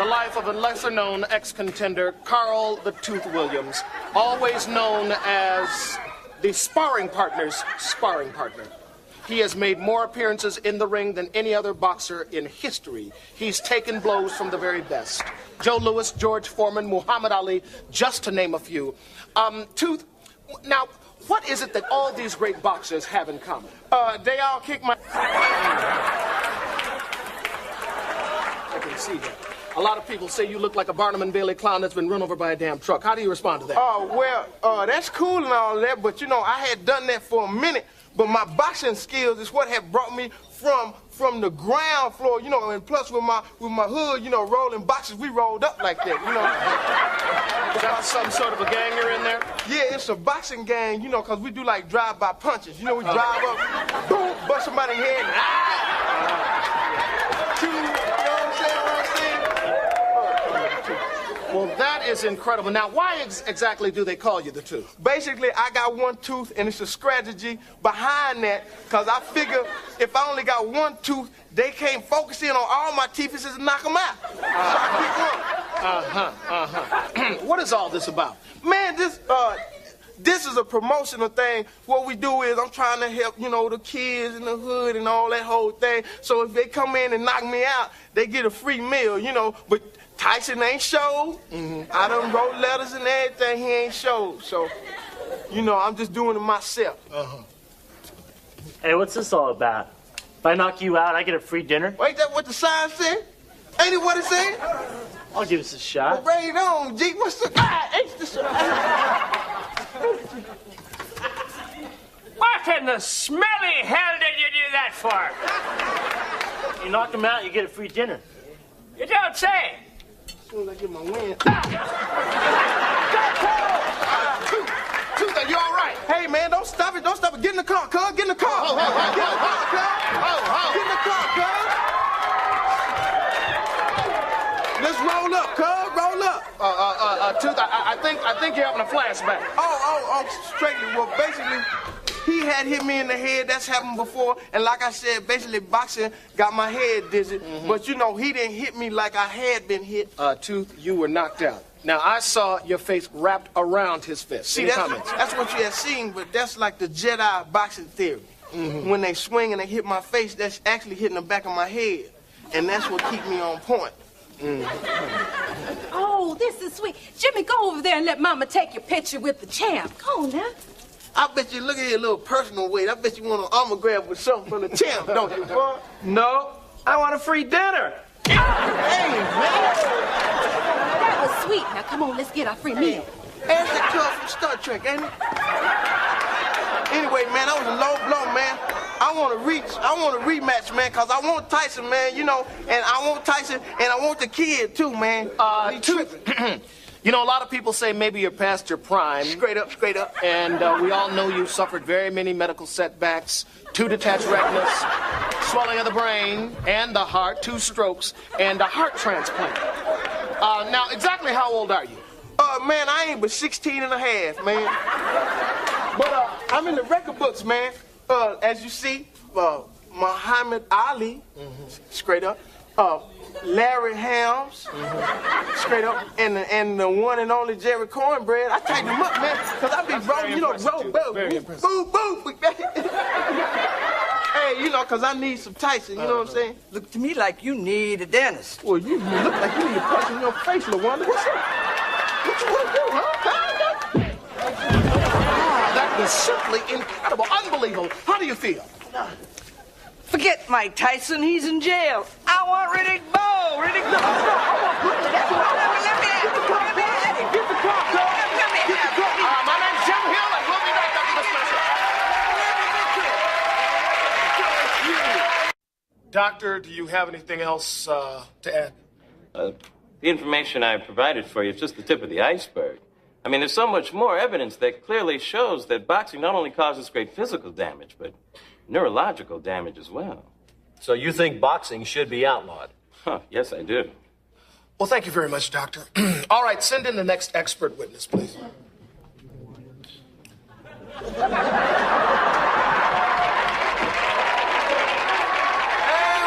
the life of a lesser-known ex-contender, Carl the Tooth Williams, always known as the sparring partner's sparring partner. He has made more appearances in the ring than any other boxer in history. He's taken blows from the very best. Joe Louis, George Foreman, Muhammad Ali, just to name a few. Tooth, now, what is it that all these great boxers have in common? They all kick my... I can see that. A lot of people say you look like a Barnum and Bailey clown that's been run over by a damn truck. How do you respond to that? Oh, well, that's cool and all that, but, you know, I had done that for a minute, but my boxing skills is what had brought me from the ground floor, you know, and plus with my hood, you know, rolling boxes, we rolled up like that, you know. Is that some sort of a gang you're in there? Yeah, it's a boxing gang, you know, because we do like drive-by punches. You know, we drive up, boom, bust somebody in the head, and two, you know what I'm saying? Well, that is incredible. Now, why exactly do they call you the Tooth? Basically, I got one tooth, and it's a strategy behind that, because I figure if I only got one tooth, they can't focus in on all my teeth and just knock them out. So I keep going. What is all this about? Man, this is a promotional thing. What we do is I'm trying to help, you know, the kids in the hood and all that whole thing. So if they come in and knock me out, they get a free meal, you know, but Tyson ain't showed. I done wrote letters and everything. He ain't showed. So, you know, I'm just doing it myself. Hey, what's this all about? If I knock you out, I get a free dinner? Ain't that what the sign said? Ain't it what it said? I'll give us a shot. Well, bring it on, G. What's the... What in the smelly hell did you do that for? You knock him out, you get a free dinner. You don't say. As soon as I get my win. Tooth, are you all right? Hey, man, don't stop it. Don't stop it. Get in the car, cuz. Get in the car. Get in the car, cuz. Get in the car, cuz. Let's roll up, cuz. Roll up. Tooth, I think you're having a flashback. Oh, straightly. Well, basically, he had hit me in the head. That's happened before. And like I said, basically, boxing got my head dizzy. But, you know, he didn't hit me like I had been hit. Tooth, you were knocked out. Now, I saw your face wrapped around his fist. See, that's what you had seen, but that's like the Jedi boxing theory. When they swing and they hit my face, that's actually hitting the back of my head. And that's what keeps me on point. Oh, this is sweet. Jimmy, go over there and let Mama take your picture with the champ. Go on now. I bet you, look at your little personal weight. I bet you want an autograph with something from the champ, don't you, boy? No, I want a free dinner. Hey, man. That was sweet. Now, come on, let's get our free meal. That's the club from Star Trek, ain't it? Anyway, man, that was a low blow, man. I want a rematch, man, because I want Tyson, man, you know, and I want Tyson, and I want the kid, too, man. You know, a lot of people say maybe you're past your prime. Straight up. And we all know you suffered very many medical setbacks, 2 detached retinas, swelling of the brain and the heart, 2 strokes, and a heart transplant. Now, exactly how old are you? Man, I ain't but 16 and a half, man. But I'm in the record books, man. As you see, Muhammad Ali, straight up. Larry Helms, straight up, and the one and only Jerry Cornbread. I tighten them up, man, because I be rolling, you know, boo. Hey, you know, because I need some Tyson, you know what I'm saying? Look to me like you need a dentist. Well, you look like you need a punch in your face, LaWanda. What's up? What you want to do, huh? That was simply incredible, unbelievable. How do you feel? Forget Mike Tyson, he's in jail. I want Riddick Bowe. Riddick Bowe. Get the car, girl. Get the car. My name's Jim Hill, and we'll be back after this message. Doctor, do you have anything else to add? The information I provided for you is just the tip of the iceberg. I mean, there's so much more evidence that clearly shows that boxing not only causes great physical damage, but neurological damage as well. So you think boxing should be outlawed? Yes, I do. Well, thank you very much, Doctor. All right, send in the next expert witness, please. Hey,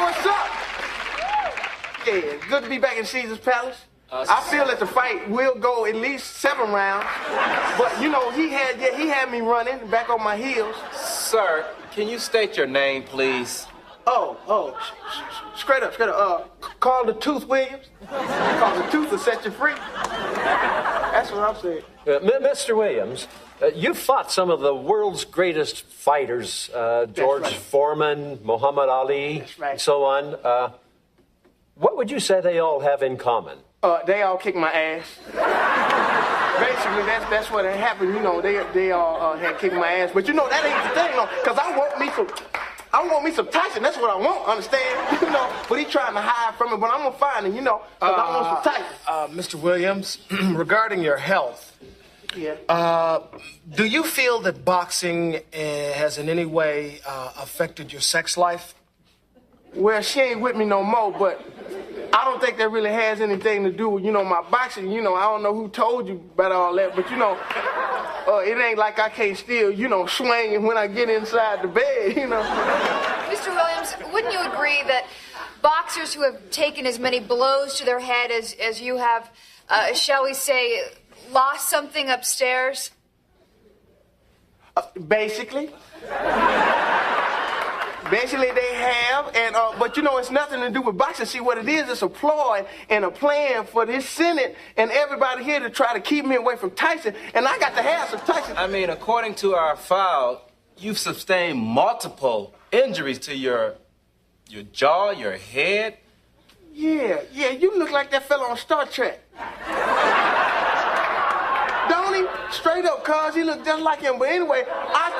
what's up? Yeah, good to be back in Caesar's Palace. I feel that the fight will go at least 7 rounds. But, you know, he had me running back on my heels. Sir, can you state your name, please? Straight up. Carl the Tooth Williams. Carl the Tooth will set you free. That's what I'm saying. Mr. Williams, you fought some of the world's greatest fighters, George right. Foreman, Muhammad Ali, That's right. and so on. What would you say they all have in common? They all kick my ass. Basically, that's what had happened. You know, they all had kicked my ass. But you know, that ain't the thing, though, because I want me some Tyson. That's what I want, understand? You know, but he trying to hide from it, but I'm gonna find him, you know, because I want some Tyson. Mr. Williams, regarding your health, Yeah. do you feel that boxing has in any way affected your sex life? Well, she ain't with me no more, but I don't think that really has anything to do with, you know, my boxing. You know, I don't know who told you about all that, but, you know, it ain't like I can't still, you know, swing when I get inside the bed, you know. Mr. Williams, wouldn't you agree that boxers who have taken as many blows to their head as you have, shall we say, lost something upstairs? Basically. Basically, they have, and but you know, it's nothing to do with boxing. See, what it is, it's a ploy and a plan for this Senate and everybody here to try to keep me away from Tyson, and I got to have some Tyson. I mean, according to our file, you've sustained multiple injuries to your jaw, your head. Yeah, you look like that fella on Star Trek. Don't he? Straight up, cuz he look just like him. But anyway, I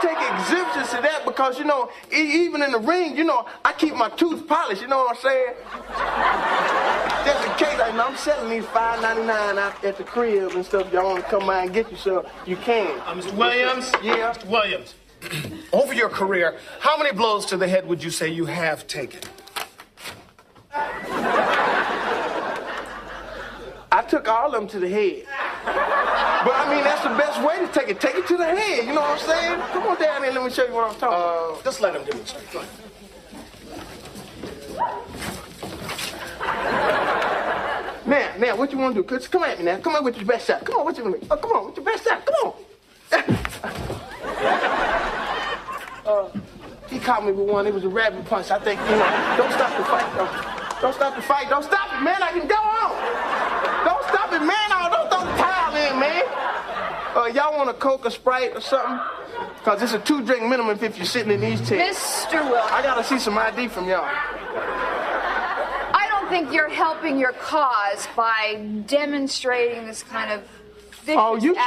take exemptions to that because, you know, even in the ring, you know, I keep my tooth polished, you know what I'm saying? Just in case, I'm selling these $5.99 out at the crib and stuff. Y'all want to come by and get you, so you can. Mr. Williams? Yeah? Mr. Williams, over your career, how many blows to the head would you say you have taken? I took all of them to the head. But I mean, that's the best way to take it. Take it to the head, you know what I'm saying? Come on down here, let me show you what I'm talking about. Just let him demonstrate. Go ahead. Now, what you want to do? Come at me now. Come on with your best shot. Come on, what you want to do? Come on, with your best shot. Come on. He caught me with one. It was a rabbit punch. I think, you know, don't stop the fight, though. Don't stop the fight. Don't stop it, man. I can go on. Don't stop it, man. Don't throw the towel in, man. Y'all want a Coke or Sprite or something? Because it's a 2-drink minimum if you're sitting in these chairs. Mr. Williams. I got to see some ID from y'all. I don't think you're helping your cause by demonstrating this kind of vicious Oh, you act.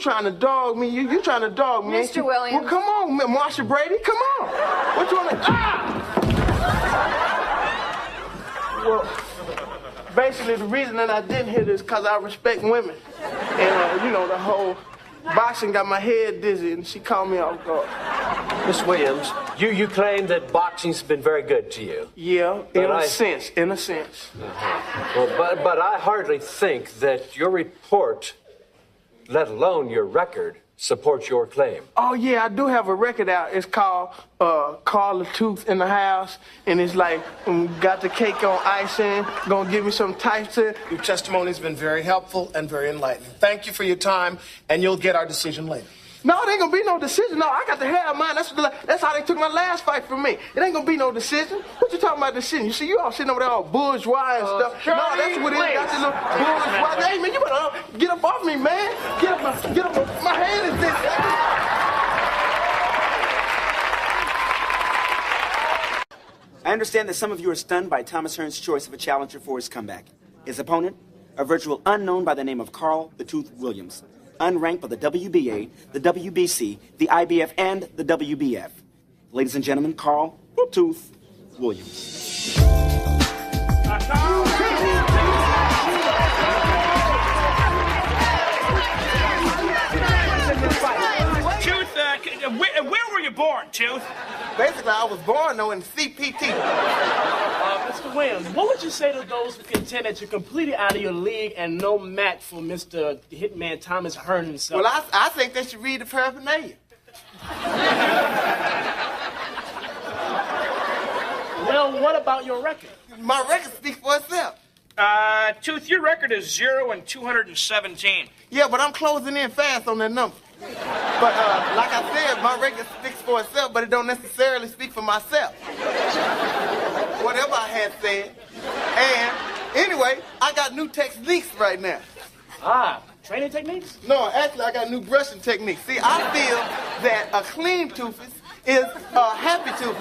trying to dog me? You trying to dog me? Mr. Williams. Well, come on, Marsha Brady, come on. What you want to? Well, basically, the reason that I didn't hit is because I respect women, and you know, the whole boxing got my head dizzy, and she called me off guard. Miss Williams, you claim that boxing's been very good to you. Yeah, in a sense. Well, but I hardly think that your report, let alone your record, supports your claim. Oh, yeah, I do have a record out. It's called Carl the Tooth in the House, and it's like, got the cake on icing, gonna give me some Tyson. Your testimony's been very helpful and very enlightening. Thank you for your time, and you'll get our decision later. No, it ain't gonna be no decision. No, I got to have mine. That's how they took my last fight from me. It ain't gonna be no decision. What you talking about decision? You see, you all sitting over there all bourgeois and stuff. No, that's what it is. That's the little bourgeois. Hey, man, you better get up off me, man. Get up. My hand is this. I understand that some of you are stunned by Thomas Hearn's choice of a challenger for his comeback. His opponent, a virtual unknown by the name of Carl the Tooth Williams, unranked by the WBA, the WBC, the IBF, and the WBF. Ladies and gentlemen, Carl the Tooth Williams. Tooth, where were you born, Tooth? Basically, I was born, though, in CPT. Mr. Williams, what would you say to those who contend that you're completely out of your league and no match for Mr. Hitman Thomas Hearn himself? Well, I think they should read the paraphernalia. Well, Well, what about your record? My record speaks for itself. Tooth, your record is 0 and 217. Yeah, but I'm closing in fast on that number. But like I said, my record speaks for itself, but it don't necessarily speak for myself. Whatever I had said. And anyway, I got new techniques right now. Training techniques? No, actually, I got new brushing techniques. See, I feel that a clean tooth is a happy tooth.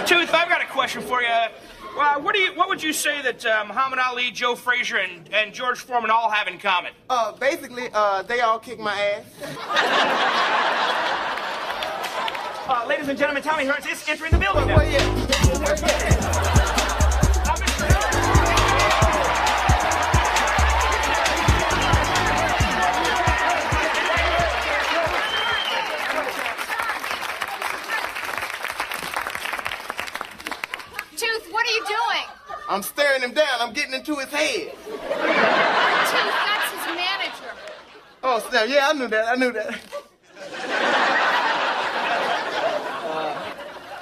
Tooth, I've got a question for you. What would you say that Muhammad Ali, Joe Frazier, and George Foreman all have in common? Basically, they all kick my ass. Ladies and gentlemen, Tommy Hearns is entering the building now. Where you? Tooth, what are you doing? I'm staring him down. I'm getting into his head. Tooth, that's his manager. Oh, snap. Yeah, I knew that.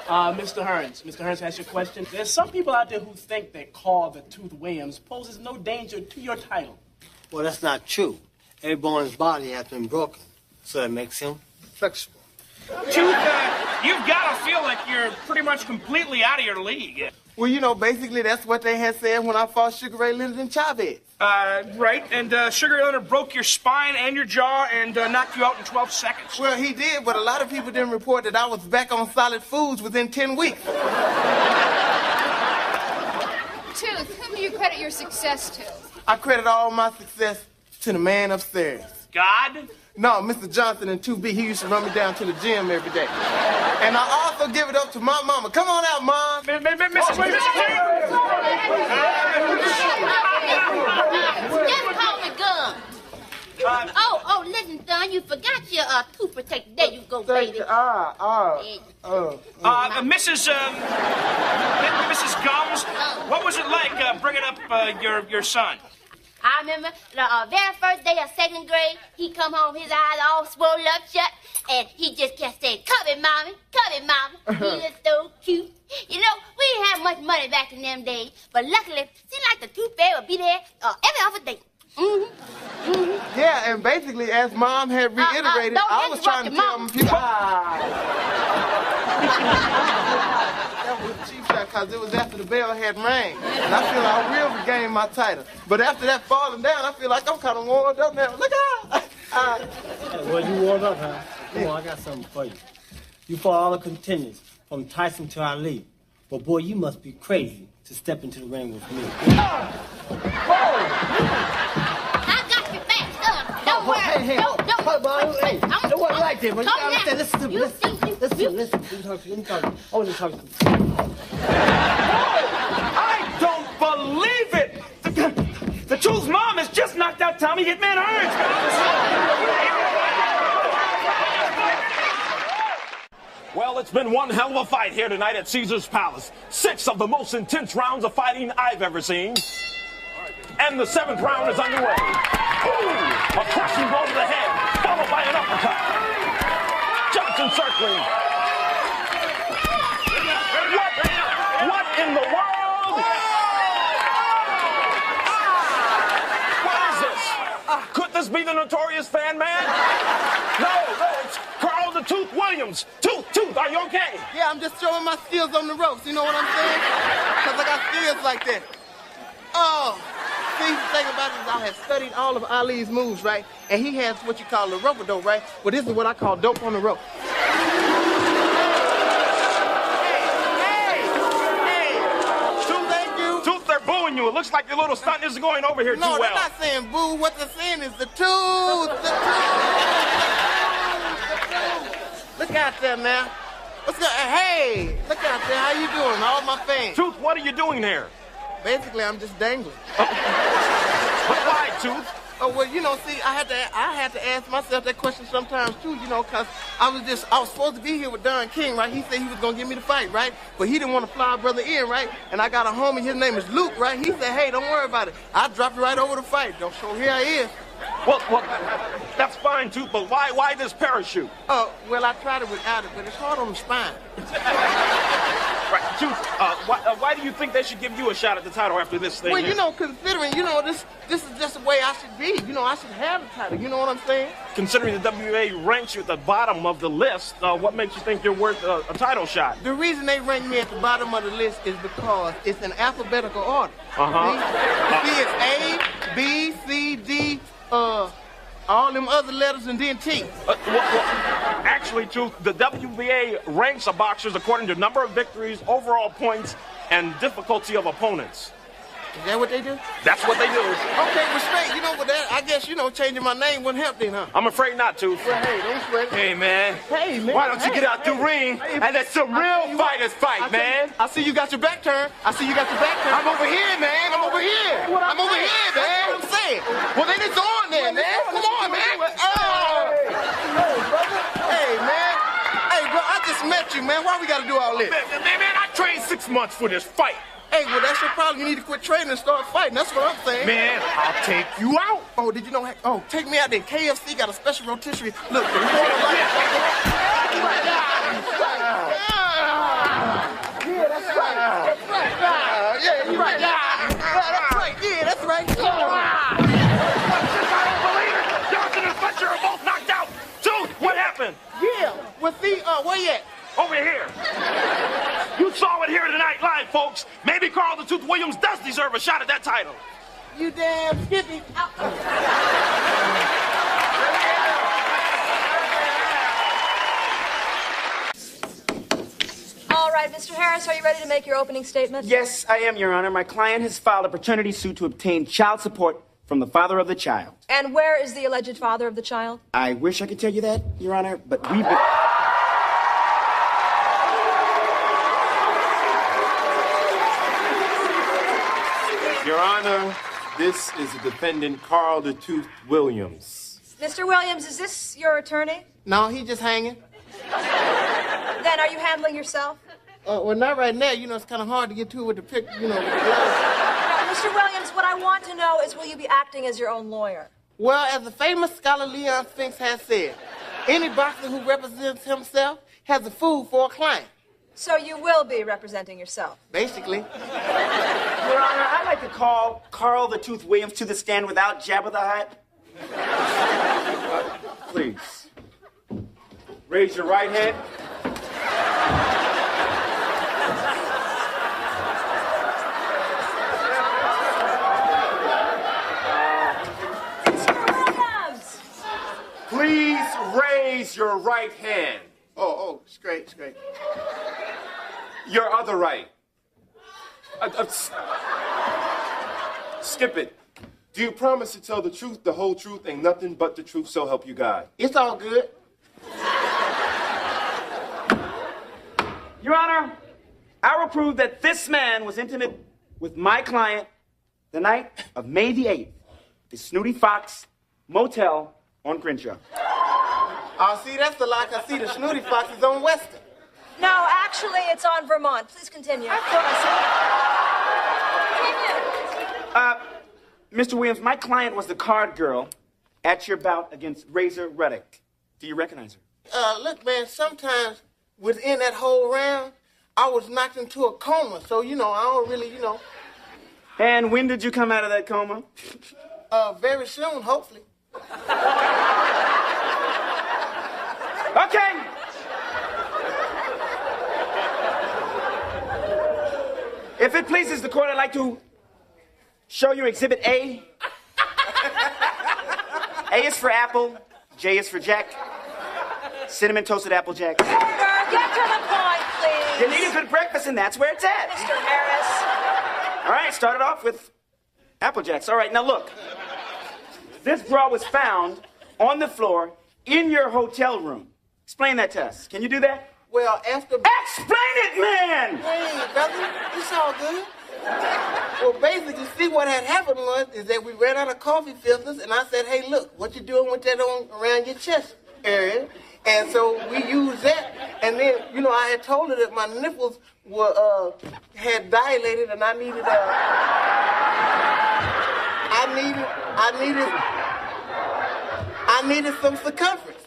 Mr. Hearns has your question. There's some people out there who think that Carl the Tooth Williams poses no danger to your title. Well, that's not true. Every bone in his body has been broken, so that makes him flexible. Tooth, you've got to feel like you're pretty much completely out of your league. Well, you know, basically that's what they had said when I fought Sugar Ray Leonard and Chavez. Right, and Sugar Ray Leonard broke your spine and your jaw and knocked you out in 12 seconds. Well, he did, but a lot of people didn't report that I was back on solid foods within 10 weeks. Tooth, whom do you credit your success to? I credit all my success to the man upstairs. God? No, Mr. Johnson in 2B, he used to run me down to the gym every day. And I also give it up to my mama. Come on out, Mom. Mrs. Just call me Gun. Oh, listen, son, you forgot your tooth protector. There you go, baby. Mrs. Gums, what was it like bringing up your son? I remember the very first day of second grade, he come home, his eyes all swollen up shut, and he just kept saying, "Come it, mommy, come it, mama." He was so cute. You know, we didn't have much money back in them days, but luckily, it seemed like the tooth fairy would be there every other day. Yeah, and basically, as Mom had reiterated, I was trying to tell him people. That was a cheap shot because it was after the bell had rang. And I feel I will regain my title. But after that falling down, I feel like I'm kind of warmed up now. Look out! Well, you warmed up, huh? Come on, I got something for you. You fought all the contenders, from Tyson to Ali. But boy, you must be crazy to step into the ring with me. Don't worry. Hey, it wasn't like that, but you gotta understand. Listen to me. Listen. Let me talk to you. I want to talk to you. I don't believe it! The Truth's mom has just knocked out Tommy Hitman Hearns! Well, it's been one hell of a fight here tonight at Caesar's Palace. 6 of the most intense rounds of fighting I've ever seen. And the 7th round is underway. Ooh, a crushing blow to the head, followed by an uppercut. Johnson circling. What in the world? What is this? Could this be the notorious Fan Man? No, it's Carl the Tooth Williams. Tooth, are you okay? Yeah, I'm just showing my skills on the ropes. You know what I'm saying? Because I got skills like that. Oh. See, the thing about it is I have studied all of Ali's moves, right? And he has what you call a rope-a-dope, right? Well, this is what I call dope on the rope. Hey! Tooth, thank you. Tooth, they're booing you. It looks like your little stunt isn't going over here too well. No, they're not saying boo. What they're saying is the tooth. Look out there now. Hey, look out there. How you doing? All my fans. Tooth, what are you doing here? Basically, I'm just dangling. But why, Tooth? Oh, well, you know, see, I had to ask myself that question sometimes, too, you know, because I was supposed to be here with Don King, right? He said he was going to give me the fight, right? But he didn't want to fly a brother in, right? And I got a homie, his name is Luke, right? He said, hey, don't worry about it. I dropped it right over the fight. So here I is. Well, that's fine, Tooth, but why this parachute? Oh, well, I tried it without it, but it's hard on the spine. Right, Tooth, why do you think they should give you a shot at the title after this thing? Well, you know, considering, you know, this is just the way I should be. You know, I should have the title. You know what I'm saying? Considering the WBA ranks you at the bottom of the list, what makes you think you're worth a title shot? The reason they rank me at the bottom of the list is because it's in alphabetical order. See, it's A, B, C, D, all them other letters and then T. Actually, Tooth, the WBA ranks a boxers according to number of victories, overall points, and difficulty of opponents. Is that what they do? That's what they do. Okay, respect. You know, with that, I guess, you know, changing my name wouldn't help then, huh? I'm afraid not, Tooth. Well, hey, don't sweat. Hey, man. Hey, man. Why don't you get out the ring and let some real fighters fight, man? I see you got your back turned. I'm over here, man. I'm over here, man. That's what I'm saying. Well, then it's on there, man. Come on, man. Hey, man. Hey, bro, I just met you, man. Why we got to do all this? Man, I trained 6 months for this fight. Hey, well, that's your problem. You need to quit training and start fighting. That's what I'm saying. Man, I'll take you out. Oh, did you know? Oh, take me out there. KFC got a special rotisserie. Look, Yeah, that's right. Yeah, you're right. That's right. Yeah, that's right. Johnson and Fletcher are both knocked out. Dude, what happened? Yeah. Well, see, where you at? Over here. You saw it here tonight live, folks. Maybe Carl the Tooth Williams does deserve a shot at that title. You damn skippy. All right, Mr. Harris, are you ready to make your opening statement? Yes, I am, Your Honor. My client has filed a paternity suit to obtain child support from the father of the child. And where is the alleged father of the child? I wish I could tell you that, Your Honor, but we've been... Your Honor, this is the defendant, Carl the Tooth Williams. Mr. Williams, is this your attorney? No, he just hanging. Then are you handling yourself? Well, not right now. You know, it's kind of hard to get to it with the pic, you know, with the gloves. No, Mr. Williams, what I want to know is will you be acting as your own lawyer? Well, as the famous scholar Leon Spinks has said, any boxer who represents himself has a fool for a client. So you will be representing yourself? Basically. Your Honor, I'd like to call Carl the Tooth Williams to the stand without Jabba the Hutt. Please. Raise your right hand. Please raise your right hand. Oh, straight. Your other right. Skip it. Do you promise to tell the truth, the whole truth, and nothing but the truth, so help you God? It's all good. Your Honor, I will prove that this man was intimate with my client the night of May the 8th, the Snooty Foxx Motel on Crenshaw. Oh, see, that's the lock. I see the Snooty Fox is on Western. No, actually, it's on Vermont. Please continue. Mr. Williams, my client was the card girl at your bout against Razor Ruddock. Do you recognize her? Look, man, sometimes within that whole round, I was knocked into a coma. So, you know, I don't really, you know. And when did you come out of that coma? Very soon, hopefully. Okay. If it pleases the court, I'd like to show you Exhibit A. A is for apple, J is for Jack. Cinnamon toasted apple jack. Get to the point, please. You need a good breakfast, and that's where it's at. Mr. Harris. All right, started off with apple jacks. All right, now look. This bra was found on the floor in your hotel room. Explain that to us. Can you do that? Well, after... Explain it, man! Hey, brother, it's all good. Well, basically, see, what had happened is that we ran out of coffee filters, and I said, hey, look, what you doing with that on around your chest area? And so we used that, and then, you know, I had told her that my nipples were, had dilated, and I needed some circumference.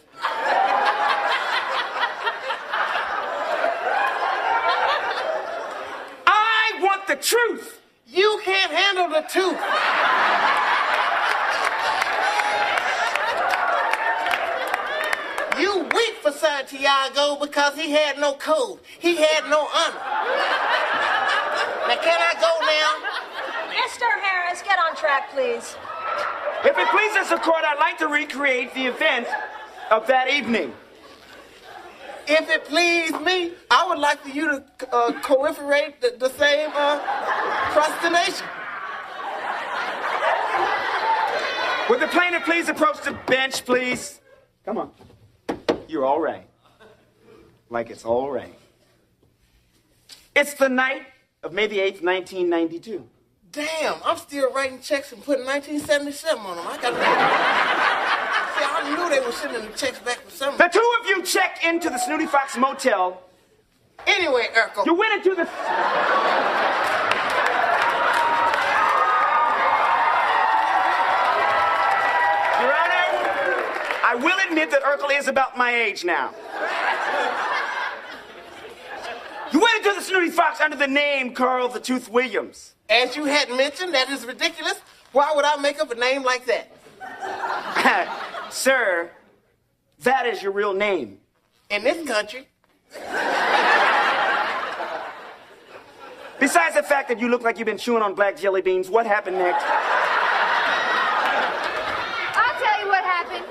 truth. You can't handle the truth. You weak for Santiago because he had no code. He had no honor. Now, can I go now? Mr. Harris, get on track, please. If it pleases the court, I'd like to recreate the event of that evening. If it please me, I would like for you to coiferate the same prostration. Would the plaintiff please approach the bench, please? Come on. You're all right. Like it's all right. It's the night of May the 8th, 1992. Damn, I'm still writing checks and putting 1977 on them. I knew they were sending the checks back for some. The two of you checked into the Snooty Fox Motel. Anyway, Urkel. You went into the... Your Honor, I will admit that Urkel is about my age now. You went into the Snooty Fox under the name Carl the Tooth Williams. As you had mentioned, that is ridiculous. Why would I make up a name like that? Sir, that is your real name. In this country. Besides the fact that you look like you've been chewing on black jelly beans, what happened next? I'll tell you what happened.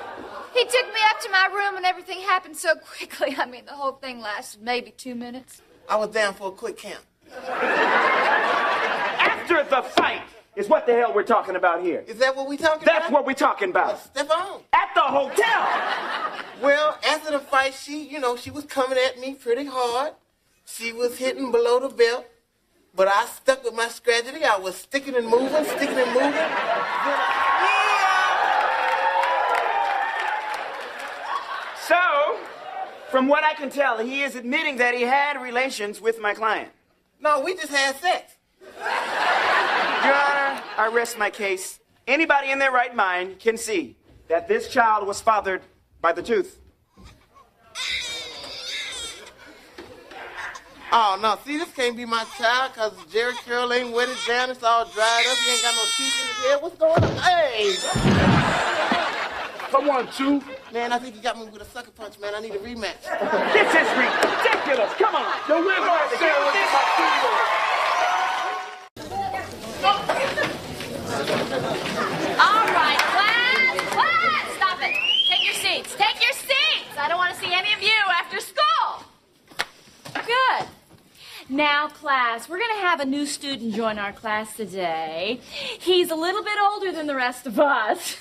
He took me up to my room and everything happened so quickly. I mean, the whole thing lasted maybe 2 minutes. I was down for a quick count. After the fight is what the hell we're talking about here. Is that what we're talking about? That's what we're talking about. Step on. At the hotel. Well, after the fight, she was coming at me pretty hard. She was hitting below the belt. But I stuck with my strategy. I was sticking and moving. So, from what I can tell, he is admitting that he had relations with my client. No, we just had sex. Your Honor, I rest my case. Anybody in their right mind can see that this child was fathered by the tooth. Oh, no, see, this can't be my child because Jerry Curl ain't wet it down. It's all dried up. He ain't got no teeth in his head. What's going on? Hey! Come on, Tooth. Man, I think you got me with a sucker punch, man. I need a rematch. This is ridiculous. Come on. No, we're going to share with my All right, class. Stop it. Take your seats. Take your seats. I don't want to see any of you after school. Good. Now, class, we're going to have a new student join our class today. He's a little bit older than the rest of us,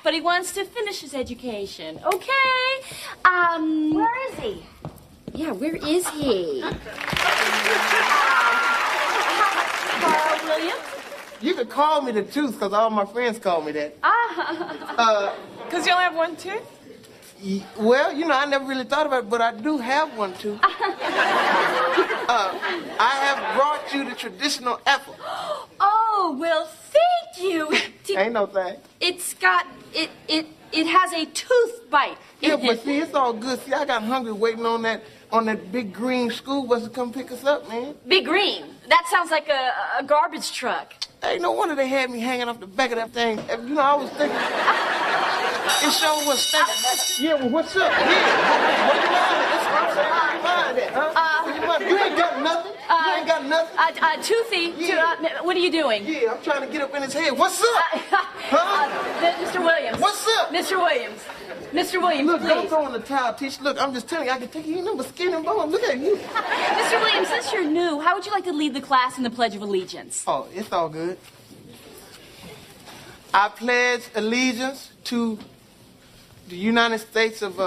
but he wants to finish his education. Okay? Where is he? Yeah, where is he? Carl Williams? You could call me the tooth because all my friends call me that. Because you only have one tooth? Well, I never really thought about it, but I do have one tooth. I have brought you the traditional apple. Oh, well, thank you. Ain't no thing. It's got, it has a tooth bite. Yeah, but see, it's all good. See, I got hungry waiting on that big green school bus to come pick us up, man. Big Green? That sounds like a garbage truck. Hey, no wonder they had me hanging off the back of that thing. I was thinking, it sure was stinking. Yeah, well, what's up? Yeah, what you mind at? You ain't got nothing. You ain't got nothing. Toothy, what are you doing? Yeah, I'm trying to get up in his head. What's up? Mr. Williams. What's up? Mr. Williams. Mr. Williams, look, please. Don't throw in the towel, Teach. Look, I'm just telling you, I can take you. You know, skin and bone. Look at you. Mr. Williams, since you're new, how would you like to lead the class in the Pledge of Allegiance? Oh, it's all good. I pledge allegiance to the United States of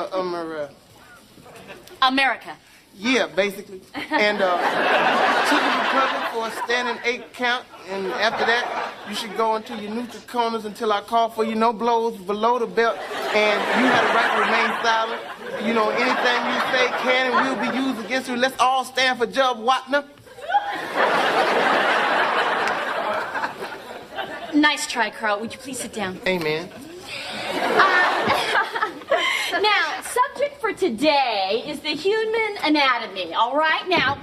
America. Yeah, basically. And to the Republic for a standing 8 count. And after that, you should go into your neutral corners until I call for you. No blows below the belt. And you have the right to remain silent. Anything you say can and will be used against you. Let's all stand for Jub Watner. Nice try, Carl. Would you please sit down? Amen. Now, subject for today is the human anatomy, all right? Now,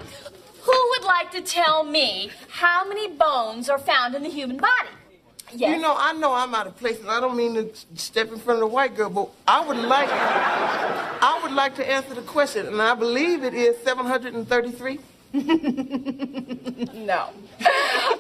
Who would like to tell me how many bones are found in the human body? Yes. You know I'm out of place, and I don't mean to step in front of the white girl, but I would like to answer the question, and I believe it is 733. No.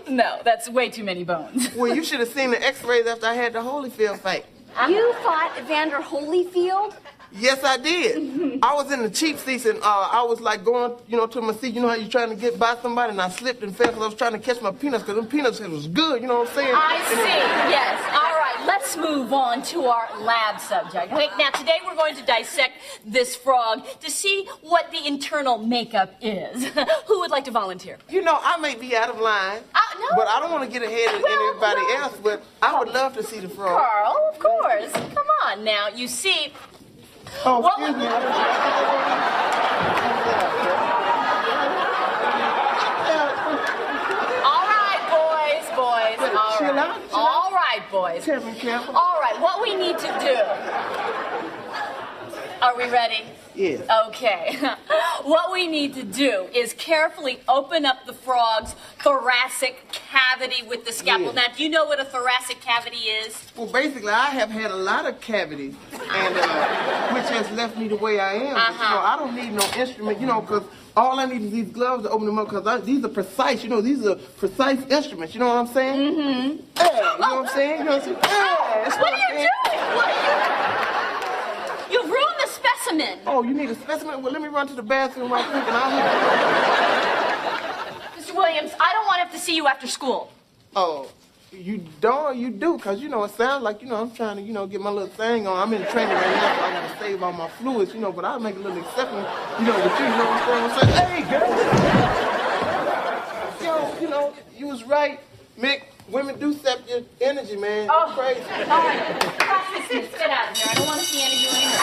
No, that's way too many bones. Well, you should have seen the x-rays after I had the Holyfield fight. You fought Evander Holyfield? Yes, I did. I was in the cheap seats, and I was like going, to my seat. You know how you're trying to get by somebody, and I slipped and fell because I was trying to catch my peanuts, because them peanuts was good, you know what I'm saying? I see, yes. All right, let's move on to our lab subject. Okay, now, today we're going to dissect this frog to see what the internal makeup is. Who would like to volunteer? You know, I may be out of line, no. but I don't want to get ahead of anybody else, but I would love to see the frog. Carl, of course. Come on now, you see... Oh, excuse me. All right, boys. All right, boys. All right, what we need to do... Are we ready? Yes. Okay. What we need to do is carefully open up the frog's thoracic cavity with the scalpel. Yes. Now, do you know what a thoracic cavity is? Well, basically, I have had a lot of cavities, and which has left me the way I am. But, I don't need no instrument, because all I need is these gloves to open them up, because these are precise, these are precise instruments, you know what I'm saying? Mm-hmm. Yeah, you know what I'm saying? You know what I'm saying? Yeah, that's What are you saying. doing? What are you... You've ruined the specimen. Oh, you need a specimen? Well, let me run to the bathroom right quick, and I'll... Mr. Williams, I don't want to have to see you after school. Oh, you don't or you do? Because, it sounds like, I'm trying to, get my little thing on. I'm in training right now, so I'm going to save all my fluids, but I'll make a little exception, with you, what I'm saying? Hey, girl! You was right, Mick. Women do sap your energy, man. Oh, it's crazy. All right. Get out of here. I don't want to see any of you anymore.